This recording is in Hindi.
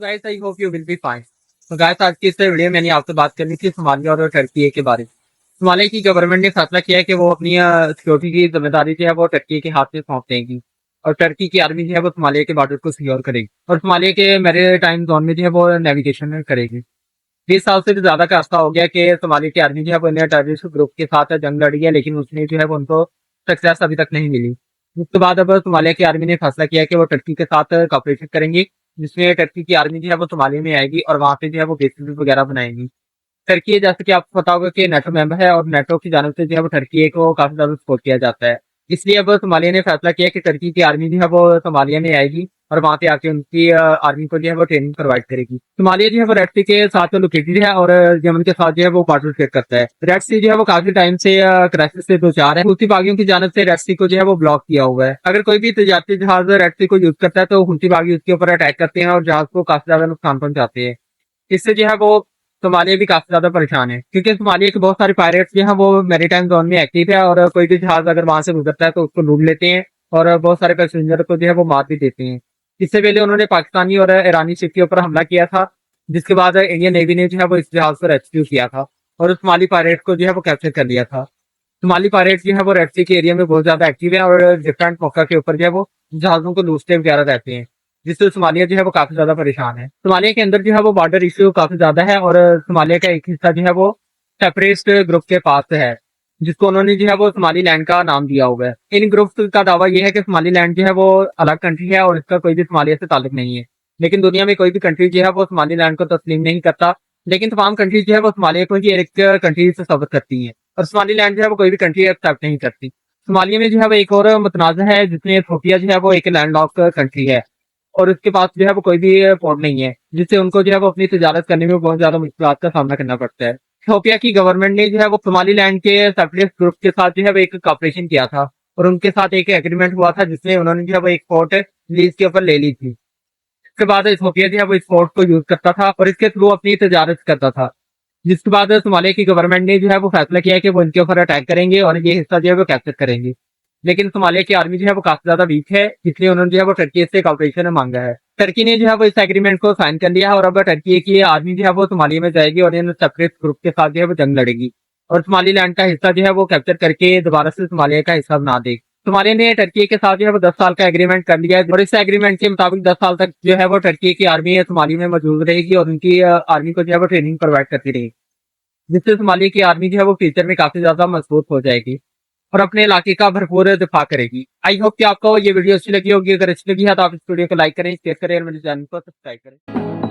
Guys I hope you will be fine. तो गाइस आज की इस वीडियो में मैंने आपसे बात करनी थी सोमालिया और टर्की के बारे में। सोमालिया की गवर्नमेंट ने फैसला किया है कि वो अपनी सिक्योरिटी की जिम्मेदारी जो है वो टर्की के हाथ में सौंप देंगी और टर्की की आर्मी जो है वो सोमालिया के बॉर्डर को सिक्योर करेगी और सोमालिया के मैरीटाइम जोन में जो है वो नेविगेशन करेगी। 20 साल से भी ज्यादा का अर्सा हो गया कि सोमालिया की आर्मी जो है वो इन टेररिस्ट ग्रुप के साथ जंग लड़ी है, लेकिन उसमें जो है वो उनको सक्सेस अभी तक नहीं मिली। उसके बाद अब सोमालिया की आर्मी ने फैसला किया कि वो टर्की के साथ कॉपरेशन करेंगी, जिसमें टर्की की आर्मी जो है वो सोमालिया में आएगी और वहां पे जो है वो बेसिस वगैरह बनाएंगी। टर्की जैसे कि आपको पता होगा कि नेटो मेंबर है और नेटो की जानब से जो है वो टर्की को काफी ज्यादा सपोर्ट किया जाता है। इसलिए अब सोमालिया ने फैसला किया कि टर्की की आर्मी जो है वो सोमालिया में आएगी और वहां पे आके उनकी आर्मी को जो है वो ट्रेनिंग प्रोवाइड करेगी। सोमालिया जो है वो रेड सी के साथ लोकेटेड है और यमन के साथ जो है वो बॉर्डर शेयर करता है। रेड सी जो है वो काफी टाइम से क्राइसिस से दो चार है। हूथी बागियों की जानब से रेड सी को जो है वो ब्लॉक किया हुआ है। अगर कोई भी तजारती जहाज रेड सी को यूज करता है तो हूथी बागी उसके ऊपर अटैक करते हैं और जहाज को काफी ज्यादा नुकसान पहुंचाते हैं। इससे जो है वो सोमालिया भी काफी ज्यादा परेशान है, क्योंकि सोमालिया के बहुत सारे पायरेट्स जो है वो मैरीटाइम जोन में एक्टिव है और कोई भी जहाज अगर वहां से गुजरता है तो उसको लूट लेते हैं और बहुत सारे पैसेंजर को जो है वो मार भी देते हैं। इससे पहले उन्होंने पाकिस्तानी और ईरानी शिप के ऊपर हमला किया था, जिसके बाद इंडियन नेवी ने जो है वो इस जहाज को रेस्क्यू किया था और सोमाली पायरेट को जो है वो कैप्चर कर लिया था। सोमाली पायरेट जो है वो रेड सी के एरिया में बहुत ज्यादा एक्टिव है और डिफरेंट मौका के ऊपर जो है वो जहाजों को लूटते वगैरह रहते हैं, जिससे सोमालिया जो है वो काफी ज्यादा परेशान है। सोमालिया के अंदर जो है वो बॉर्डर इश्यू काफी ज्यादा है और सोमालिया का एक हिस्सा जो है वो सेपरेटिस्ट ग्रुप के पास है, जिसको उन्होंने जो है वो सोमाली लैंड का नाम दिया हुआ है। इन ग्रुप्स का दावा यह है कि सोमाली लैंड जो है वो अलग कंट्री है और इसका कोई भी सोमालिया से ताल्लुक नहीं है। लेकिन दुनिया में कोई भी कंट्री जो है वो सोमाली लैंड को तस्लीम नहीं करता, लेकिन तमाम कंट्रीज जो है वो सोमालिया को ही एक कंट्री से सबक करती है और सोमाली लैंड जो है वो कोई भी कंट्री एक्सेप्ट नहीं करती। सोमालिया में जो है वो एक और मुतनाज़ा है, जिसमें इथियोपिया जो है वो एक लैंड लॉक कंट्री है और उसके पास जो है वो कोई भी पोर्ट नहीं है, जिससे उनको जो है वो अपनी तजारत करने में बहुत ज्यादा मुश्किल का सामना करना पड़ता है। इथियोपिया की गवर्नमेंट ने जो है वो सोमाली लैंड के सेपरेटिस्ट ग्रुप के साथ जो है वो एक कॉपरेशन किया था और उनके साथ एक एग्रीमेंट हुआ था, जिसमें उन्होंने जो है वो एक पोर्ट लीज के ऊपर ले ली थी। इसके बाद इथियोपिया जो है वो इस पोर्ट को यूज करता था और इसके थ्रू अपनी तजारत करता था। जिसके बाद सोमालिया की गवर्नमेंट ने जो है वो फैसला किया कि वो इनके ऊपर अटैक करेंगे और ये हिस्सा जो है वो कैप्चर करेंगे। लेकिन सोमालिया की आर्मी जो है वो काफी ज्यादा वीक है, इसलिए उन्होंने जो है वो टर्की से कॉपरेशन मांगा है। टर्की ने जो है वो इस एग्रीमेंट को साइन कर लिया है और अब टर्की की आर्मी जो है वो सोमालिया में जाएगी और इन सेपरेट ग्रुप के साथ जो है वो जंग लड़ेगी और सोमाली लैंड का हिस्सा जो है वो कैप्चर करके दोबारा से सोमालिया का हिस्सा बना देगी। सोमालिया ने टर्की के साथ जो है वो 10 साल का एग्रीमेंट कर लिया है और इस एग्रीमेंट के मुताबिक 10 साल तक जो है वो टर्की की आर्मी सोमालिया में मौजूद रहेगी और उनकी आर्मी को जो है वो ट्रेनिंग प्रोवाइड करती रहेगी, जिससे सोमालिया की आर्मी जो है वो फ्यूचर में काफी ज्यादा मजबूत हो जाएगी और अपने इलाके का भरपूर दिफा करेगी। आई होप कि आपको ये वीडियो अच्छी लगी होगी। अगर अच्छी लगी है तो आप इस वीडियो को लाइक करें, शेयर करें और मेरे चैनल को सब्सक्राइब करें।